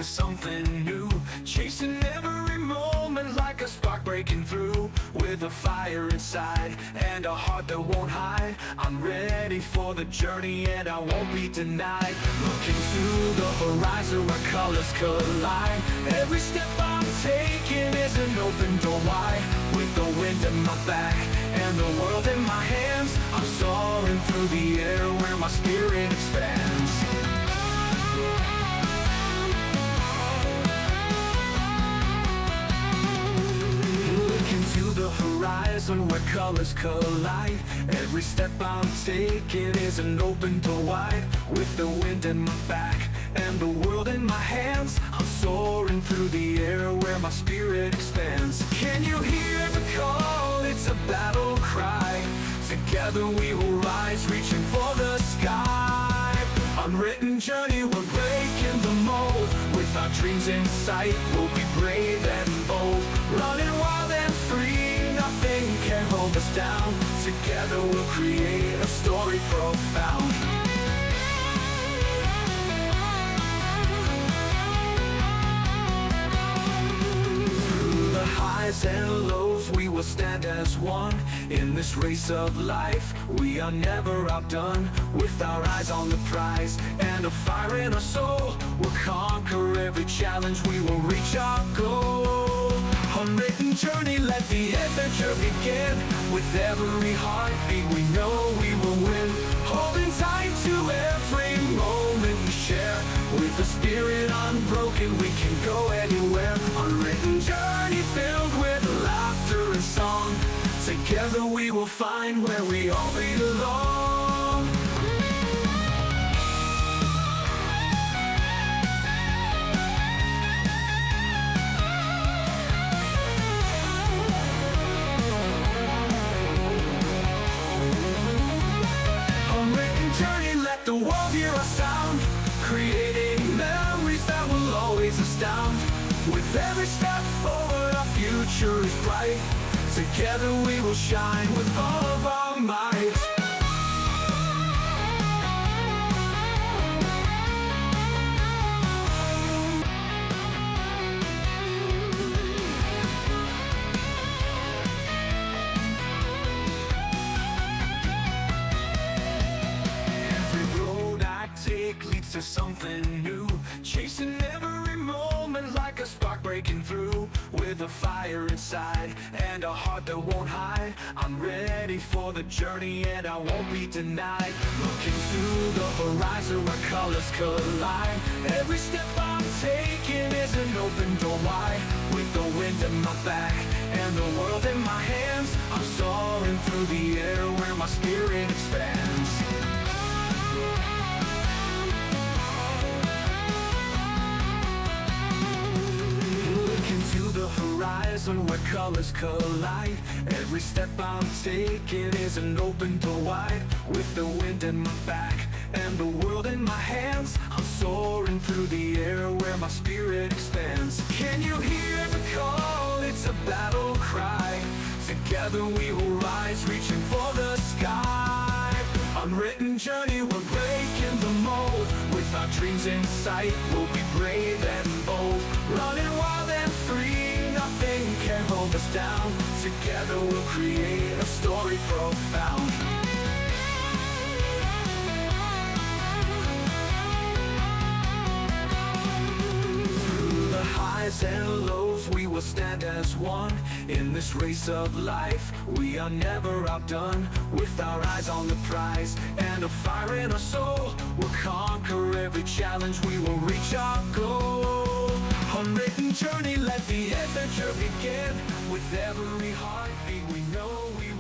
to something new, chasing every moment like a spark breaking through. With a fire inside and a heart that won't hide, I'm ready for the journey and I won't be denied. Looking to the horizon where colors collide. Every step I'm taking is an open door wide. With the wind in my back and the world in my hands, I'm soaring through the air where my spirit expands. To the horizon where colors collide. Every step I'm taking is an open door wide. With the wind in my back and the world in my hands, I'm soaring through the air where my spirit expands. Can you hear the call? It's a battle cry. Together we will rise, reaching for the sky. Unwritten journey, we're breaking the mold. With our dreams in sight, we'll be brave and bold. Running wild and free, nothing can hold us down. Together we'll create a story profound. Highs and lows, we will stand as one. In this race of life, we are never outdone. With our eyes on the prize and a fire in our soul, we'll conquer every challenge, we will reach our goal. Unwritten journey, let the adventure begin. With every heartbeat, we know we will win. Holding tight to every moment we share. With the spirit unbroken, we can go anywhere. Unwritten journey filled with laughter and song. Together we will find where we all belong. Unwritten journey, let the world hear our sound. Creating memories that will always astound. With every step forward, our future is bright. Together we will shine with all of our might. Every road I take leads to something new, chasing every moment like a spark breaking through. With a fire inside and a heart that won't hide, I'm ready for the journey and I won't be denied. Looking to the horizon where colors collide. Every step I'm taking is an open door wide. With the wind in my back and the world in my hands, I'm soaring through the air where my spirit expands. To the horizon where colors collide. Every step I'm taking is an open door wide. With the wind in my back and the world in my hands, I'm soaring through the air where my spirit expands. Can you hear the call? It's a battle cry. Together we will rise, reaching for the sky. Unwritten journey, we're breaking the mold. With our dreams in sight, we'll be brave and bold. Running wild and free, nothing can hold us down. Together we'll create a story profound. Through the highs and lows, we will stand as one. In this race of life, we are never outdone. With our eyes on the prize and a fire in our soul, we'll conquer every challenge, we will reach our goal. Unwritten journey, let the adventure begin. With every heartbeat, we know we